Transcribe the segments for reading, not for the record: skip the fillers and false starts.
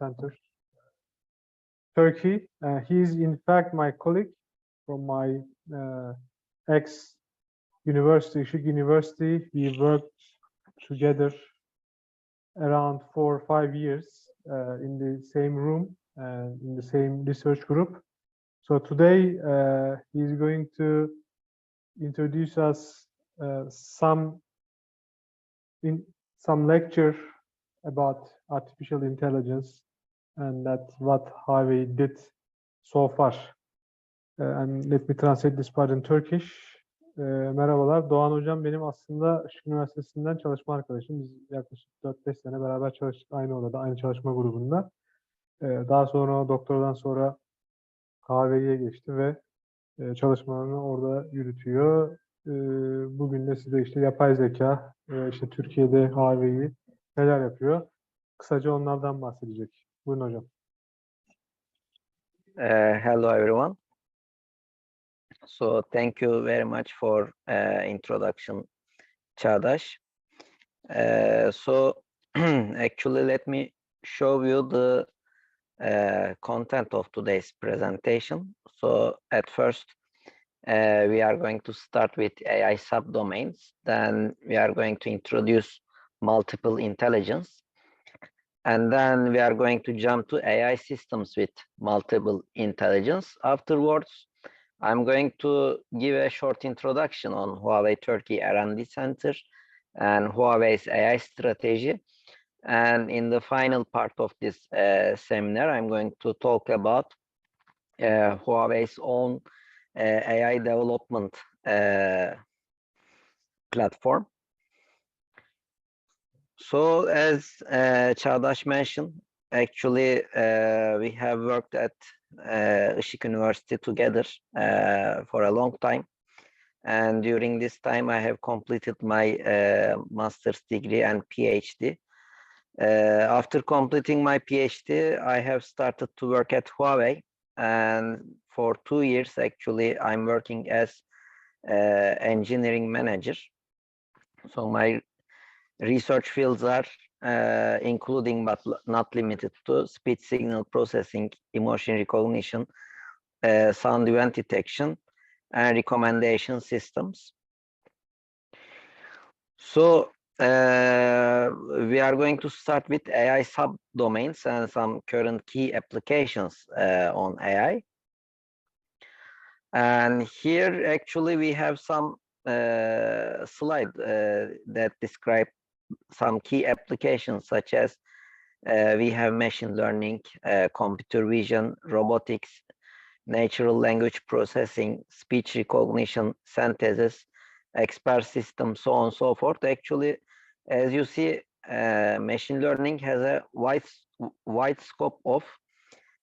Center, Turkey. He is in fact my colleague from my ex-university, Işık University. We worked together around 4 or 5 years in the same room and in the same research group. So today he is going to introduce us some lecture about artificial intelligence and that what Huawei did so far. And let me translate this part in Turkish. Merhabalar. Doğan Hocam benim aslında Işık Üniversitesi'nden çalışma arkadaşım. Biz yaklaşık 4-5 sene beraber çalıştık aynı odada, aynı çalışma grubunda. Daha sonra doktoradan sonra Huawei'ye geçti ve çalışmalarını orada yürütüyor. Bugün de size işte yapay zeka, işte Türkiye'de Huawei'yi neler yapıyor? Kısaca onlardan bahsedecek. Buyurun hocam. Hello everyone. So thank you very much for introduction, Çağdaş. So actually let me show you the content of today's presentation. So at first we are going to start with AI subdomains. Then we are going to introduce multiple intelligence. And then we are going to jump to AI systems with multiple intelligence. Afterwards, I'm going to give a short introduction on Huawei Turkey R&D Center and Huawei's AI strategy. And in the final part of this seminar, I'm going to talk about Huawei's own AI development platform. So as Çağdaş mentioned, actually we have worked at Işık University together for a long time. And during this time, I have completed my master's degree and PhD. After completing my PhD, I have started to work at Huawei. And for 2 years, actually, I'm working as engineering manager. So my research fields are including but not limited to speech signal processing, emotion recognition, sound event detection, and recommendation systems. So we are going to start with AI subdomains and some current key applications on AI. And here actually we have some slide that describe some key applications such as we have machine learning, computer vision, robotics, natural language processing, speech recognition, synthesis, expert systems, so on and so forth. Actually, as you see, machine learning has a wide scope of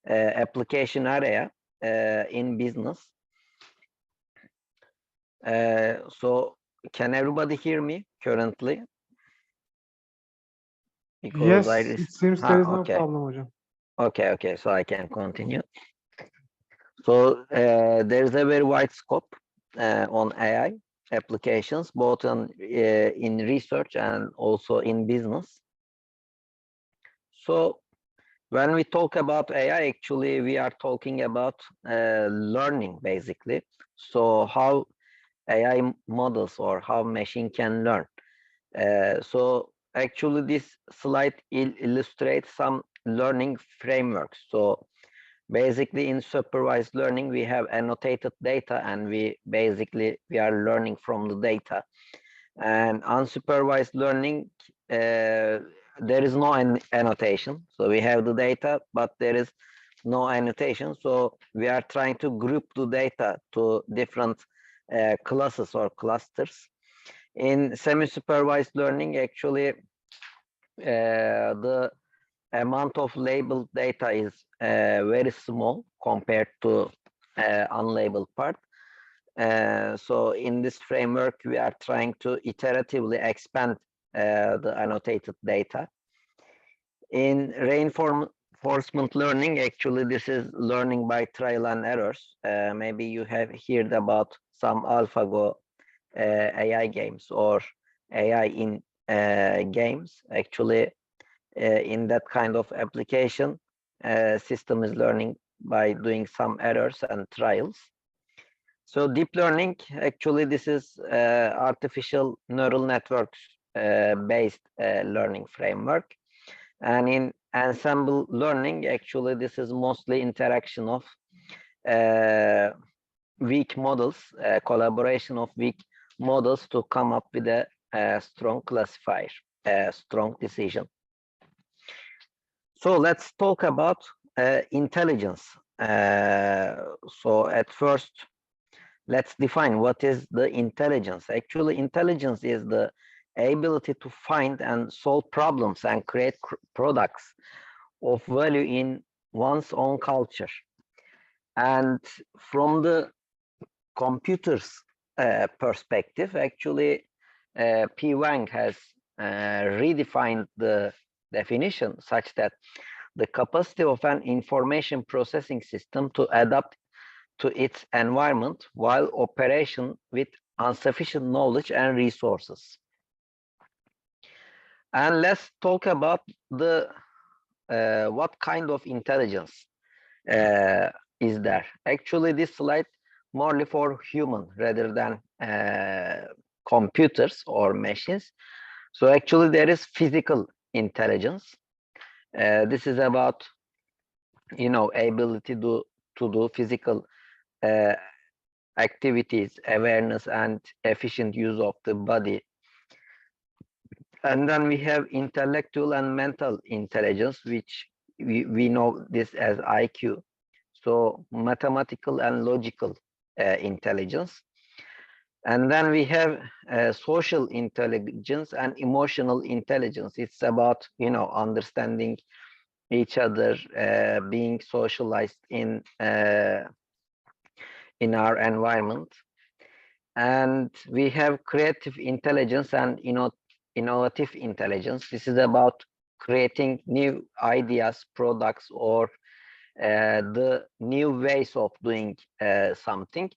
application area in business. So can everybody hear me currently? Because yes, it seems there is no problem, hocam. Okay, so I can continue. So there's a very wide scope on AI applications, both in research and also in business. So when we talk about AI, actually we are talking about learning basically. So how AI models or how machine can learn. So actually this slide illustrates some learning frameworks. So basically in supervised learning, we have annotated data and we are learning from the data. And unsupervised learning, there is no annotation. So we have the data, but there is no annotation. So we are trying to group the data to different classes or clusters. In semi-supervised learning, actually, the amount of labeled data is very small compared to unlabeled part. So in this framework, we are trying to iteratively expand the annotated data. In reinforcement learning, actually, this is learning by trial and errors. Maybe you have heard about some AlphaGo AI games or AI in games. Actually, in that kind of application, system is learning by doing some errors and trials. So deep learning, actually, this is artificial neural networks based learning framework. And in ensemble learning, actually, this is mostly interaction of weak models, collaboration of weak models to come up with a strong classifier, a strong decision. So let's talk about intelligence. So at first, let's define what is the intelligence. Actually, intelligence is the ability to find and solve problems and create products of value in one's own culture. And from the computer's perspective, actually, P. Wang has redefined the definition such that the capacity of an information processing system to adapt to its environment while operation with insufficient knowledge and resources. And let's talk about the what kind of intelligence is there. Actually, this slide morely for human rather than computers or machines. So actually there is physical intelligence. This is about, you know, ability to do physical activities, awareness and efficient use of the body. And then we have intellectual and mental intelligence, which we know this as IQ. So mathematical and logical intelligence. And then we have social intelligence and emotional intelligence. It's about, you know, understanding each other, being socialized in our environment. And we have creative intelligence and innovative intelligence. This is about creating new ideas, products, or the new ways of doing something.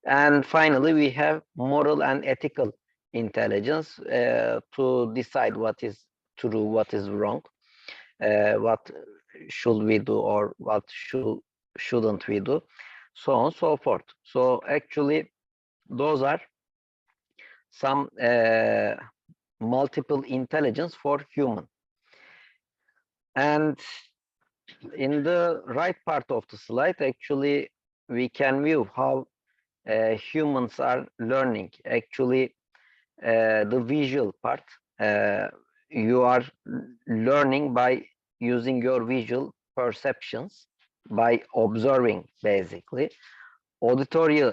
And finally, we have moral and ethical intelligence to decide what is true, what is wrong, what should we do or what shouldn't we do, so on and so forth. So actually, those are some multiple intelligence for human. And in the right part of the slide, actually, we can view how humans are learning. Actually, the visual part, you are learning by using your visual perceptions, by observing, basically. Auditory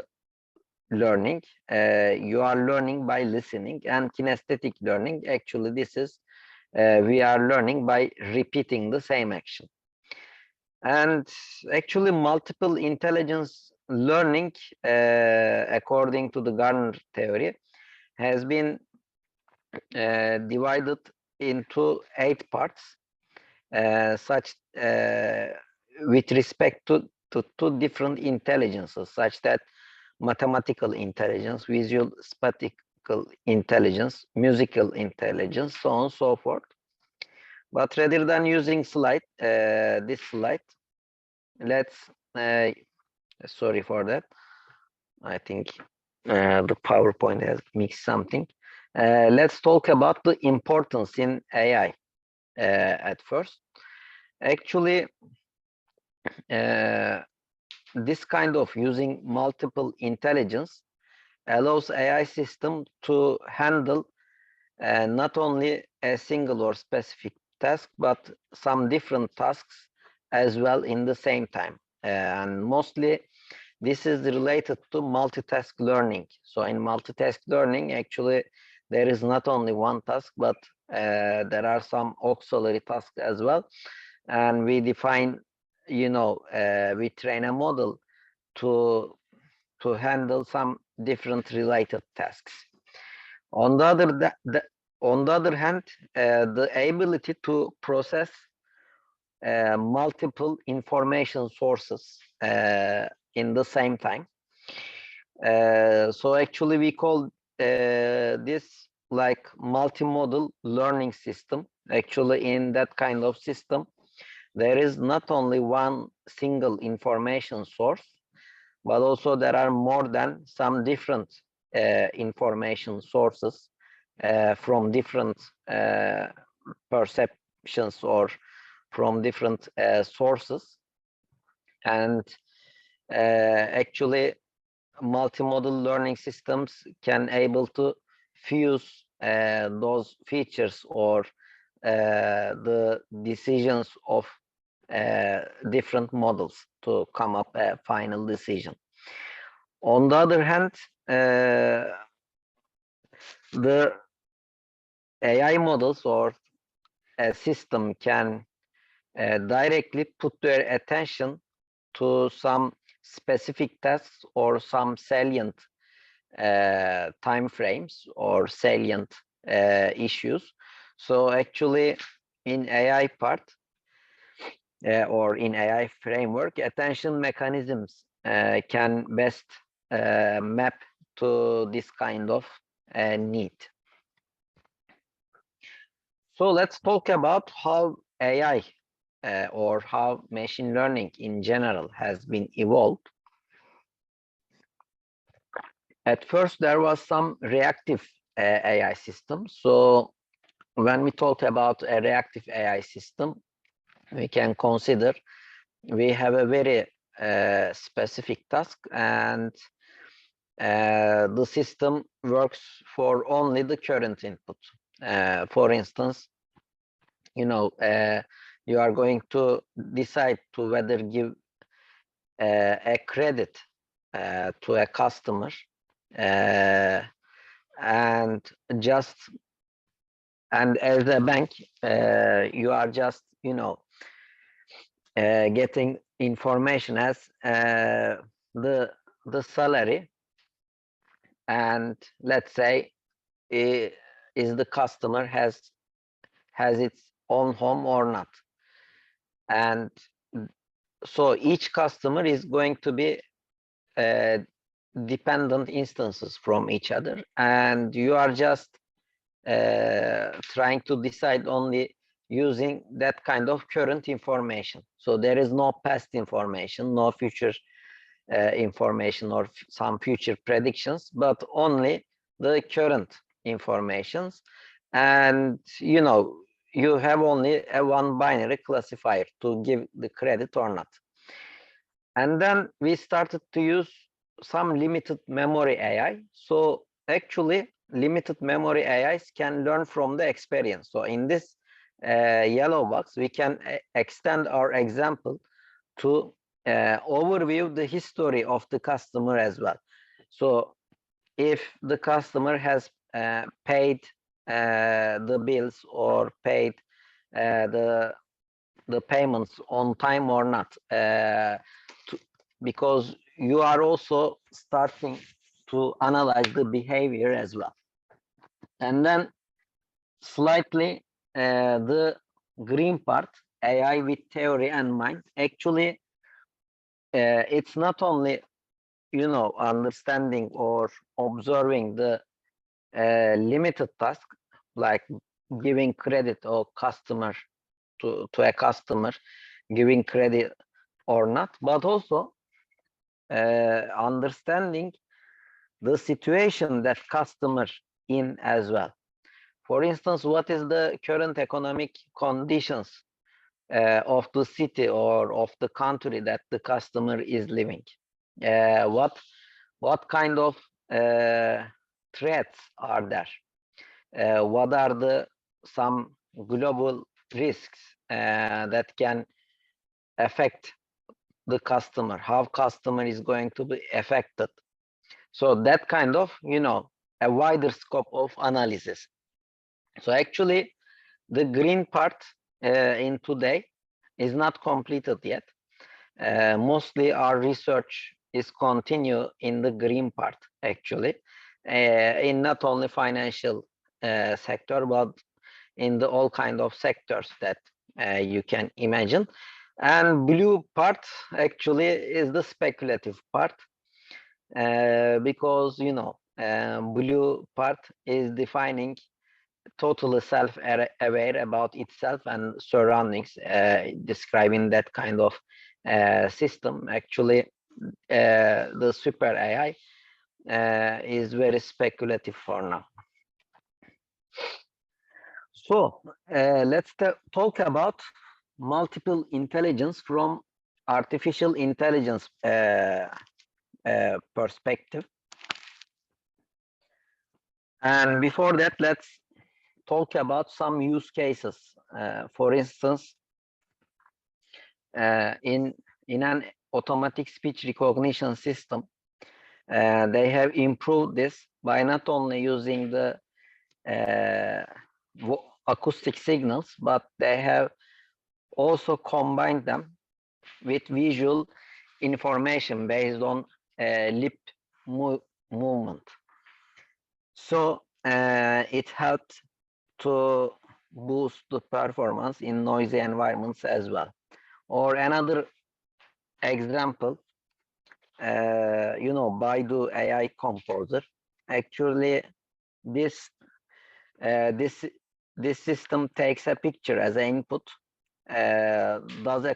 learning, you are learning by listening. And kinesthetic learning, actually, this is we are learning by repeating the same action. And actually, multiple intelligence learning, according to the Garner theory, has been divided into 8 parts, such with respect to 2 different intelligences, such that mathematical intelligence, visual spatial intelligence, musical intelligence, so on and so forth. But rather than using slide, this slide, let's, sorry for that. I think the PowerPoint has mixed something. Let's talk about the importance in AI at first. Actually, this kind of using multiple intelligence allows AI system to handle not only a single or specific task, but some different tasks as well in the same time. And mostly this is related to multitask learning. So in multitask learning, actually, there is not only one task, but there are some auxiliary tasks as well. And we define, you know, we train a model to handle some different related tasks. On the other hand, the ability to process multiple information sources in the same time. So actually, we call this like multimodal learning system. Actually, in that kind of system, there is not only one single information source, but also there are more than some different information sources from different perceptions or from different sources. And actually multimodal learning systems can able to fuse those features or the decisions of different models to come up a final decision. On the other hand, the AI models or a system can directly put their attention to some specific tasks or some salient time frames or salient issues. So actually in AI part or in AI framework, attention mechanisms can best map to this kind of need. So let's talk about how AI or how machine learning in general has been evolved. At first, there was some reactive AI system. So when we talk about a reactive AI system, we can consider we have a very specific task, and the system works for only the current input. For instance, you are going to decide to whether give a credit to a customer, and as a bank, you are just getting information as the salary, and let's say is the customer has its own home or not, and so each customer is going to be dependent instances from each other, and you are just trying to decide only using that kind of current information. So there is no past information, no future information or some future predictions, but only the current informations. And you have only a one binary classifier to give the credit or not. And then we started to use some limited memory AI. So actually limited memory AIs can learn from the experience. So in this yellow box, we can extend our example to overview the history of the customer as well. So if the customer has paid the bills or paid the payments on time or not, because you are also starting to analyze the behavior as well. And then slightly the green part, AI with theory and mind, actually it's not only understanding or observing the limited task like giving credit or customer to a customer, giving credit or not, but also understanding the situation that customer in as well. For instance, what is the current economic conditions of the city or of the country that the customer is living? What kind of threats are there? What are some global risks that can affect the customer? How customer is going to be affected? So that kind of a wider scope of analysis. So actually the green part in today is not completed yet. Mostly our research is continue in the green part actually, in not only financial sector, but in the all kind of sectors that you can imagine. And blue part actually is the speculative part, because blue part is defining totally self-aware about itself and surroundings, describing that kind of system. Actually, the super AI is very speculative for now. So let's talk about multiple intelligence from artificial intelligence perspective. And before that, let's talk about some use cases. For instance, in an automatic speech recognition system, they have improved this by not only using the acoustic signals, but they have also combined them with visual information based on lip movement. So it helped to boost the performance in noisy environments as well. Or another example, Baidu AI Composer. Actually, this system takes a picture as an input, does a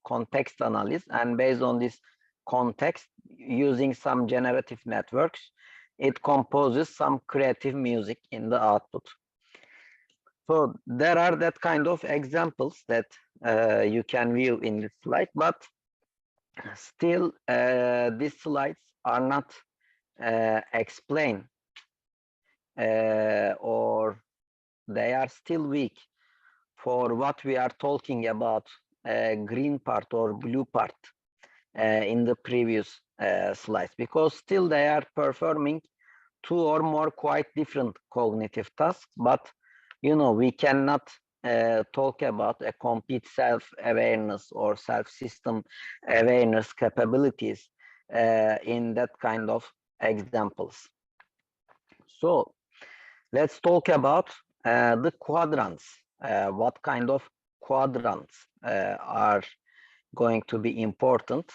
context analysis, and based on this context, using some generative networks, it composes some creative music in the output. So there are that kind of examples that you can view in this slide, but still these slides are not explained or they are still weak for what we are talking about, green part or blue part in the previous slides, because still they are performing two or more quite different cognitive tasks, but we cannot talk about a complete self-awareness or self-system awareness capabilities in that kind of examples. So let's talk about the quadrants. What kind of quadrants are going to be important?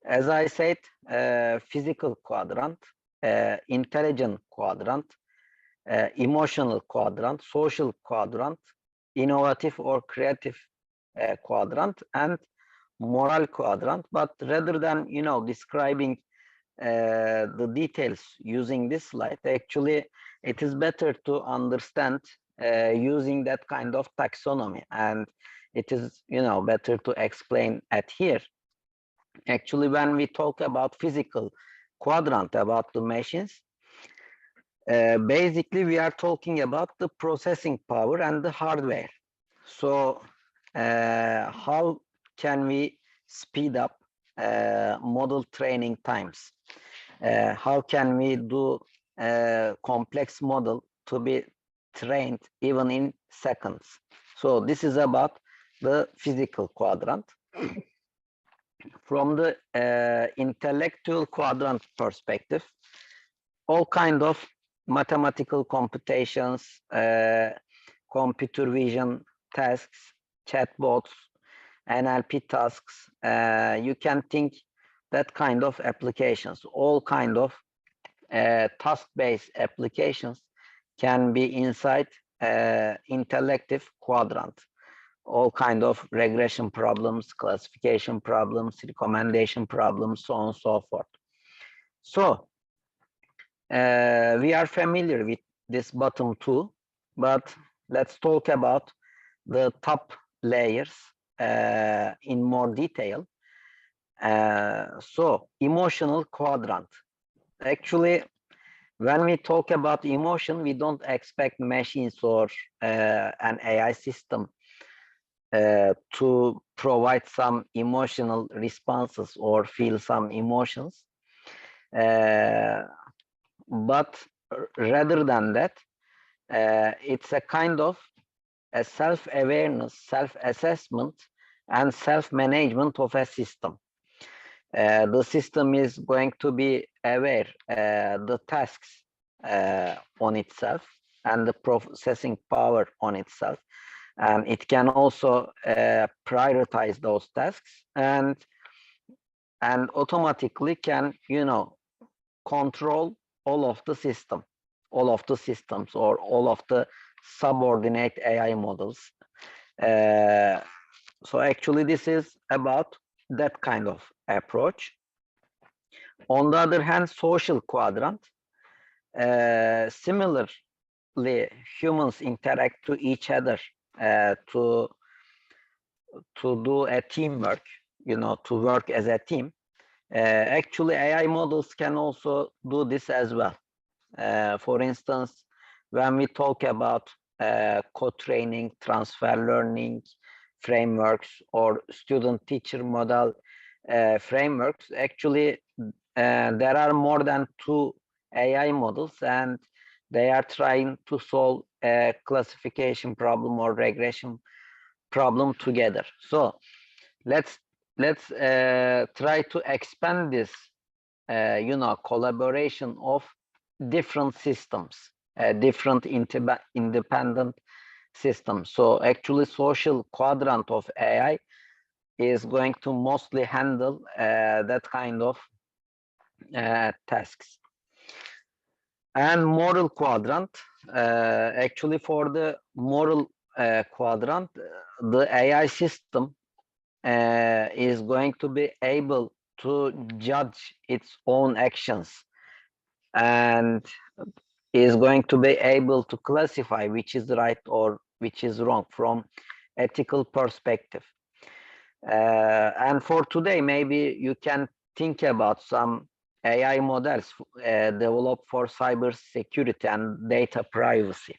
As I said, physical quadrant, intelligent quadrant, emotional quadrant, social quadrant, innovative or creative quadrant, and moral quadrant. But rather than describing the details using this slide, actually it is better to understand using that kind of taxonomy, and it is better to explain at here. Actually, when we talk about physical quadrant, about the machines, basically we are talking about the processing power and the hardware. So how can we speed up model training times? How can we do a complex model to be trained even in seconds? So this is about the physical quadrant. From the intellectual quadrant perspective, all kind of mathematical computations, computer vision tasks, chatbots, NLP tasks, you can think that kind of applications, all kind of task-based applications can be inside intellective quadrant. All kind of regression problems, classification problems, recommendation problems, so on and so forth. So we are familiar with this bottom two, but let's talk about the top layers in more detail. So emotional quadrant. Actually, when we talk about emotion, we don't expect machines or an AI system to provide some emotional responses or feel some emotions. But rather than that, it's a kind of a self-awareness, self-assessment, and self-management of a system. The system is going to be aware the tasks on itself and the processing power on itself, and it can also prioritize those tasks and automatically can control all of the systems or all of the subordinate AI models. So actually this is about that kind of approach. On the other hand, social quadrant, similarly, humans interact to each other to do a teamwork, to work as a team. Actually, AI models can also do this as well. For instance, when we talk about co-training, transfer learning frameworks, or student-teacher model frameworks, actually there are more than 2 AI models, and they are trying to solve a classification problem or regression problem together. So let's try to expand this collaboration of different systems, different independent systems. So actually social quadrant of AI is going to mostly handle that kind of tasks. And moral quadrant, actually for the moral quadrant, the AI system is going to be able to judge its own actions and is going to be able to classify which is right or which is wrong from ethical perspective. And for today, maybe you can think about some AI models developed for cyber security and data privacy.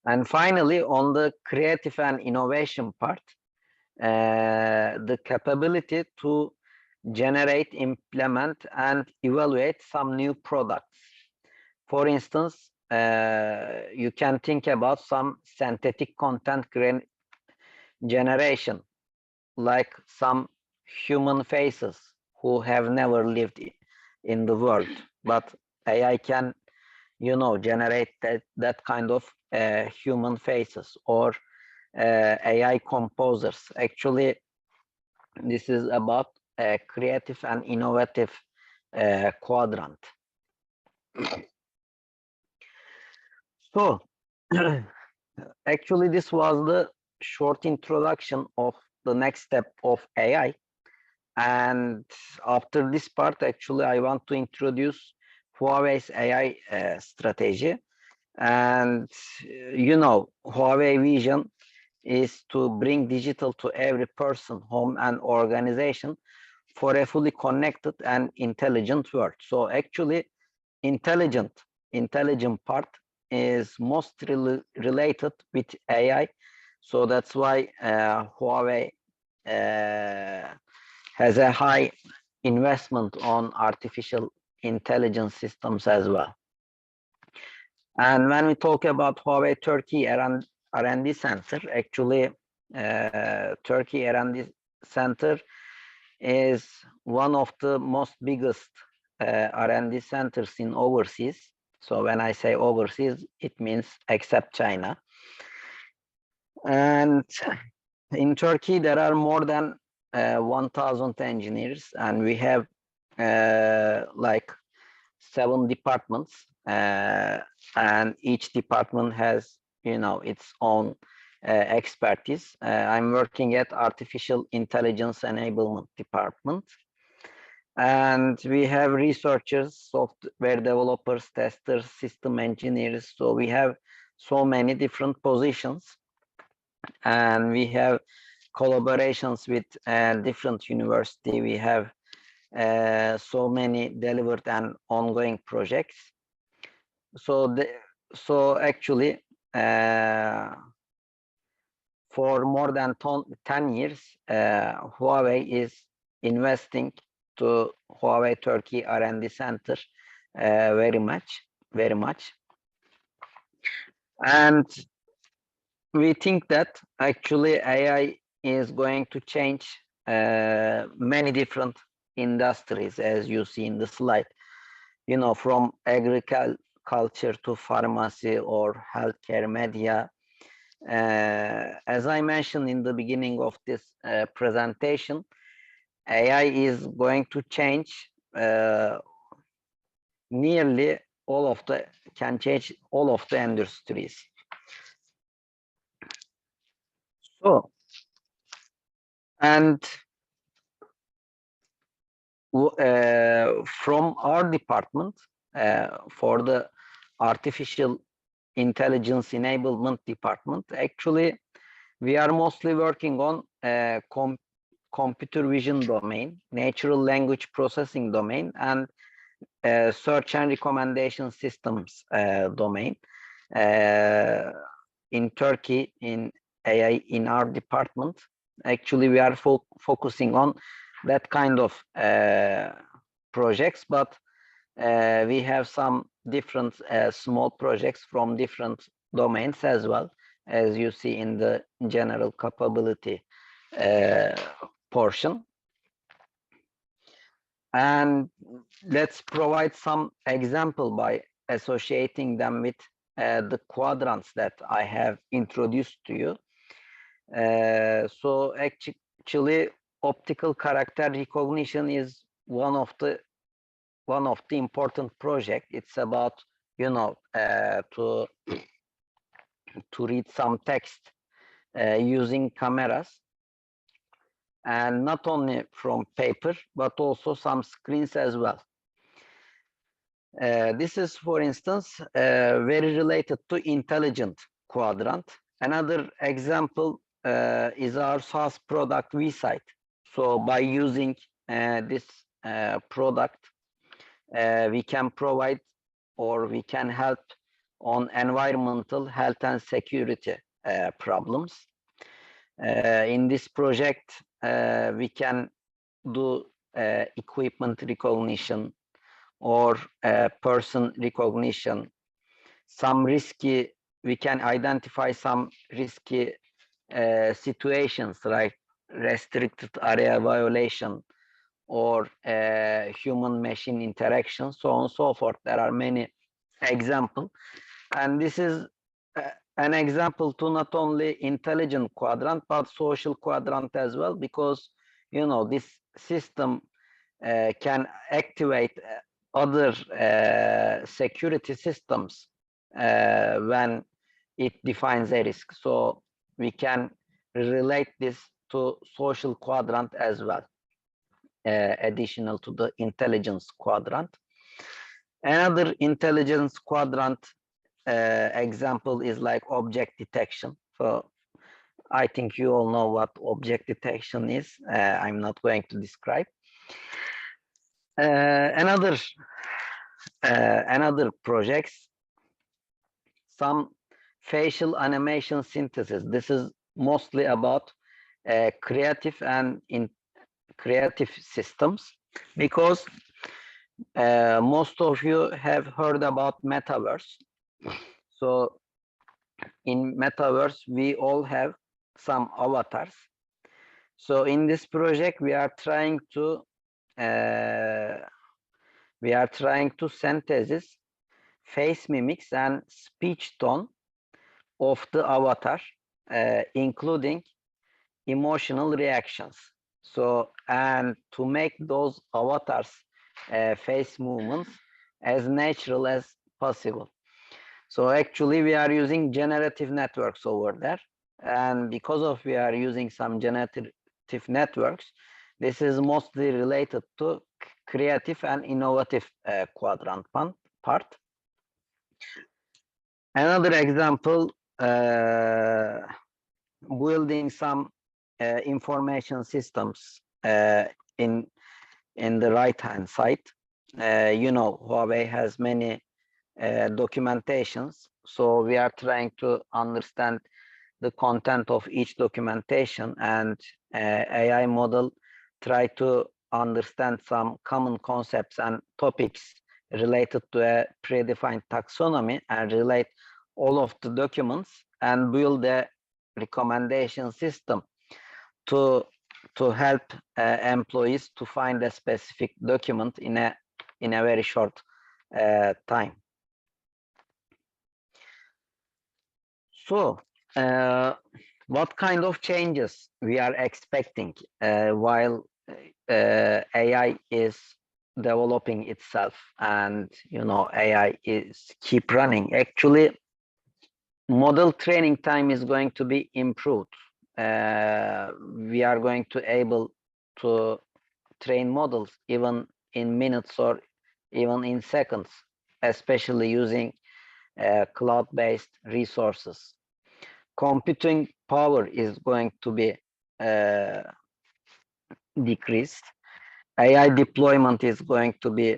And finally, on the creative and innovation part, the capability to generate, implement, and evaluate some new products. For instance, you can think about some synthetic content generation, like some human faces who have never lived in the world, but AI can, generate that kind of human faces, or AI composers. Actually, this is about a creative and innovative quadrant. So, actually, this was the short introduction of the next step of AI. And after this part, actually, I want to introduce Huawei's AI strategy. And, Huawei vision is to bring digital to every person, home, and organization for a fully connected and intelligent world. So actually, intelligent part is mostly related with AI. So that's why Huawei has a high investment on artificial intelligence systems as well. And when we talk about Huawei Turkey R&D Center, actually Turkey R&D Center is one of the most biggest R&D centers in overseas. So when I say overseas, it means except China. And in Turkey, there are more than 1,000 engineers, and we have like 7 departments, and each department has, its own expertise. I'm working at Artificial Intelligence Enablement Department, and we have researchers, software developers, testers, system engineers. So we have so many different positions, and we have collaborations with different universities. We have so many delivered and ongoing projects. So actually, for more than 10 years, Huawei is investing to Huawei Turkey R&D Center very much. And we think that actually AI is going to change many different industries, as you see in the slide, from agriculture to pharmacy or healthcare, media. As I mentioned in the beginning of this presentation, AI is going to change nearly can change all of the industries. So, and from our department, for the artificial intelligence enablement department, actually we are mostly working on computer vision domain, natural language processing domain, and search and recommendation systems domain. In Turkey, in AI, in our department, actually we are focusing on that kind of projects, but we have some different small projects from different domains as well, as you see in the general capability portion. And let's provide some example by associating them with the quadrants that I have introduced to you. So actually, optical character recognition is one of the important project. It's about, you know, to read some text using cameras, and not only from paper but also some screens as well. This is, for instance, very related to intelligent quadrant. Another example is our SaaS product vSite. So by using this product, we can provide, or we can help on environmental health and security problems. In this project, we can do equipment recognition or person recognition. We can identify some risky situations like restricted area violation or human-machine interaction, so on and so forth. There are many examples, and this is an example to not only intelligent quadrant but social quadrant as well, because, you know, this system can activate other security systems when it defines a risk. So we can relate this to social quadrant as well, additional to the intelligence quadrant. Another intelligence quadrant example is like object detection. So I think you all know what object detection is. I'm not going to describe. Another projects, some facial animation synthesis. This is mostly about creative and in creative systems, because most of you have heard about metaverse. So in metaverse, we all have some avatars. So in this project, we are trying to synthesize face mimics and speech tone of the avatar, including emotional reactions. So, and to make those avatars face movements as natural as possible. So actually we are using generative networks over there, and because of we are using some generative networks, this is mostly related to creative and innovative quadrant part. Another example, building some information systems in the right hand side. You know, Huawei has many documentations, so we are trying to understand the content of each documentation, and AI model try to understand some common concepts and topics related to a predefined taxonomy and relate all of the documents and build a recommendation system to help employees to find a specific document in a very short time. So what kind of changes we are expecting while AI is developing itself, and AI is keep running. Actually, model training time is going to be improved. We are going to able to train models even in minutes or even in seconds, especially using cloud-based resources. Computing power is going to be decreased. AI deployment is going to be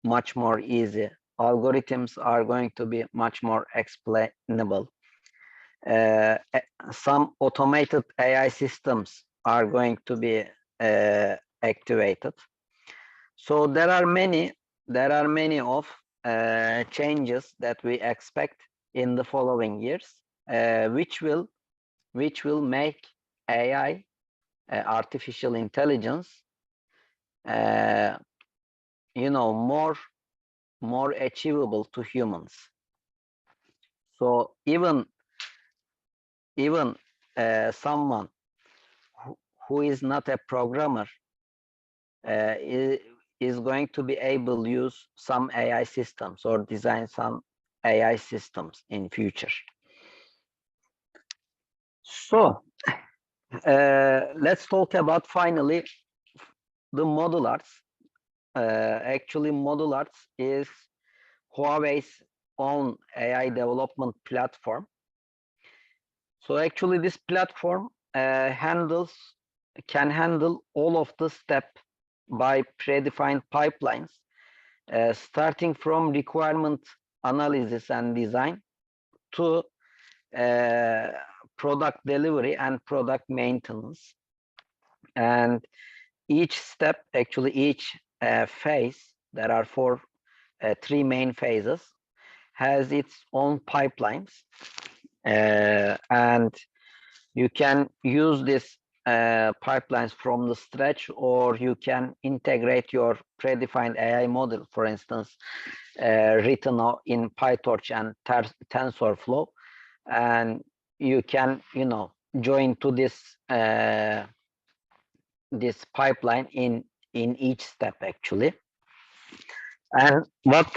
much more easy. Algorithms are going to be much more explainable. Some automated AI systems are going to be activated. So there are many of changes that we expect in the following years, which will make AI, artificial intelligence, more achievable to humans. So even someone who is not a programmer is going to be able to use some AI systems or design some AI systems in future. So let's talk about finally the model arts. Actually, model arts is Huawei's own AI development platform. So actually, this platform can handle all of the steps by predefined pipelines, starting from requirement analysis and design to product delivery and product maintenance. And each step, actually each phase, there are three main phases, has its own pipelines, and you can use this pipelines from the scratch, or you can integrate your predefined AI model, for instance, written in PyTorch and TensorFlow, and you can join to this pipeline in each step actually. And what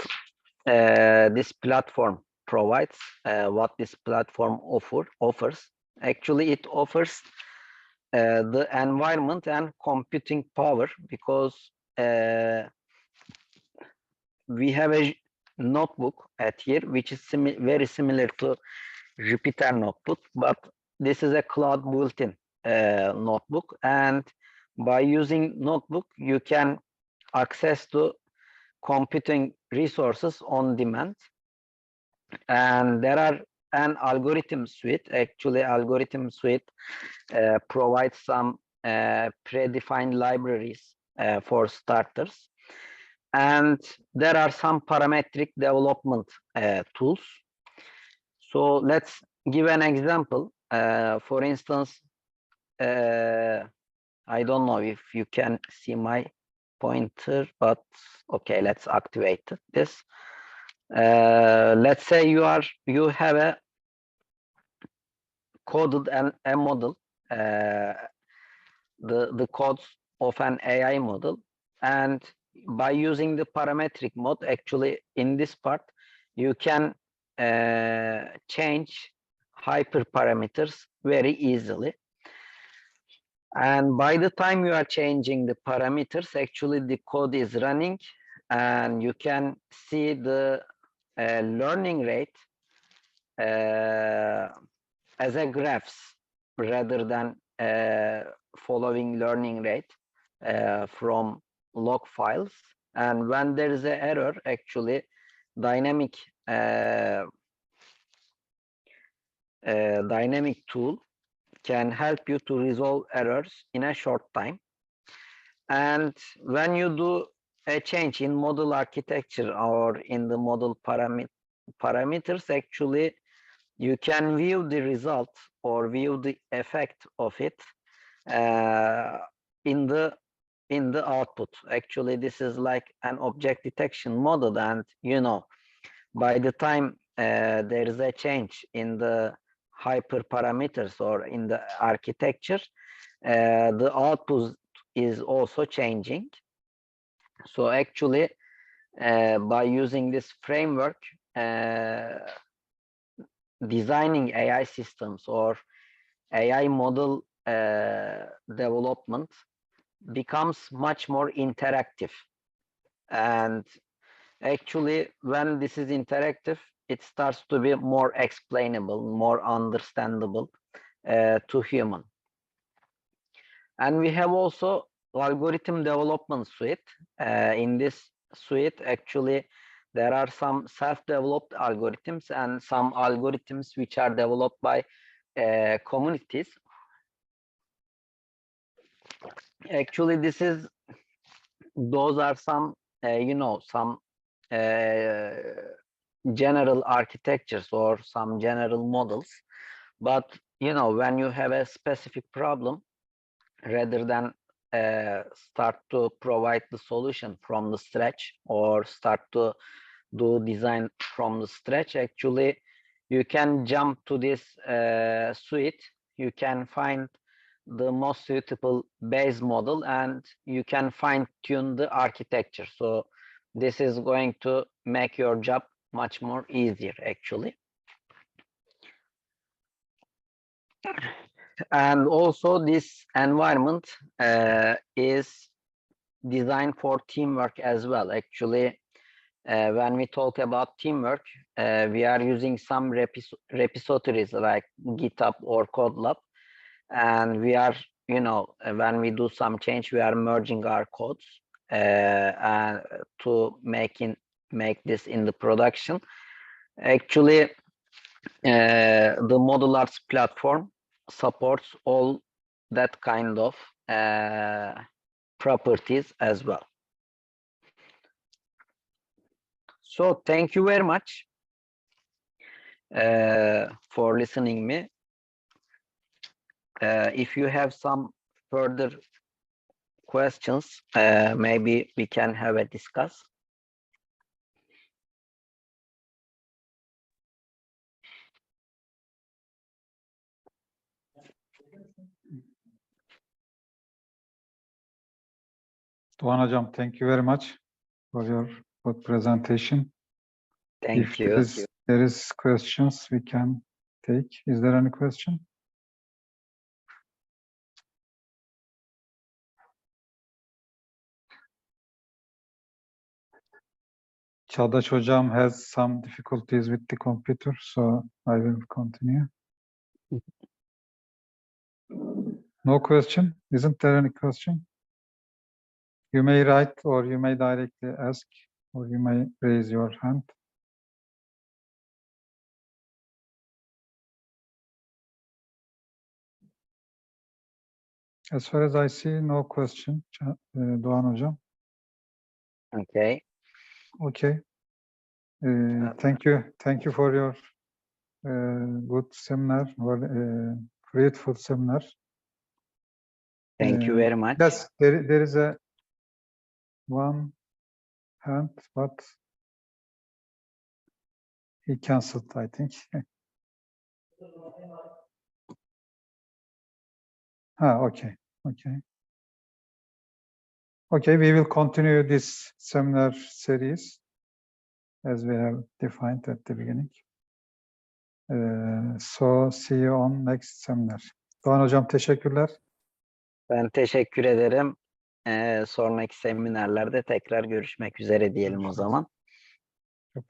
this platform provides, what this platform offers, actually it offers the environment and computing power, because we have a notebook at here which is very similar to Jupyter notebook, but this is a cloud built-in notebook, and by using notebook you can access to computing resources on demand. And there are an algorithm suite. Actually, algorithm suite provides some predefined libraries for starters, and there are some parametric development tools. So let's give an example. For instance, I don't know if you can see my pointer, but okay, let's activate this. Let's say you have a coded a model, the codes of an AI model, and by using the parametric mode, actually in this part you can change hyperparameters very easily. And by the time you are changing the parameters, actually the code is running, and you can see the learning rate as a graphs rather than following learning rate from log files. And when there is an error, actually dynamic tool can help you to resolve errors in a short time. And when you do a change in model architecture or in the model parameters, actually you can view the result or view the effect of it in the output. Actually, this is like an object detection model, and by the time there is a change in the hyperparameters or in the architecture, the output is also changing. So actually, by using this framework, designing AI systems or AI model development becomes much more interactive. And actually, when this is interactive, it starts to be more explainable, more understandable to human. And we have also algorithm development suite. In this suite, actually, there are some self-developed algorithms and some algorithms which are developed by communities. Actually, those are some, some general architectures or some general models. But, when you have a specific problem, rather than start to provide the solution from the scratch or start to do design from the scratch, actually, you can jump to this suite. You can find the most suitable base model and you can fine tune the architecture. So this is going to make your job much more easier, actually. And also this environment is designed for teamwork as well. Actually, when we talk about teamwork, we are using some repositories like GitHub or CodeLab, and we are, when we do some change, we are merging our codes and to make this in the production. Actually, the Model Arts platform supports all that kind of properties as well. So thank you very much for listening me. If you have some further questions, maybe we can have a discuss. Doğan Hocam, thank you very much for your good presentation. Thank you. If there is questions we can take. Is there any question? Çağdaş Hocam has some difficulties with the computer, so I will continue. No question? Isn't there any question? You may write or you may directly ask or you may raise your hand. As far as I see, no question, Doğan Hocam. Okay. Okay. Thank you for your good seminar, or fruitful seminar. Thank you very much. Yes, there is a one hand, but he cancelled, I think. Okay. Okay, we will continue this seminar series as we have defined at the beginning. So see you on next seminar. Doğan Hocam teşekkürler. Ben teşekkür ederim. Sonraki seminerlerde tekrar görüşmek üzere diyelim o zaman. Çok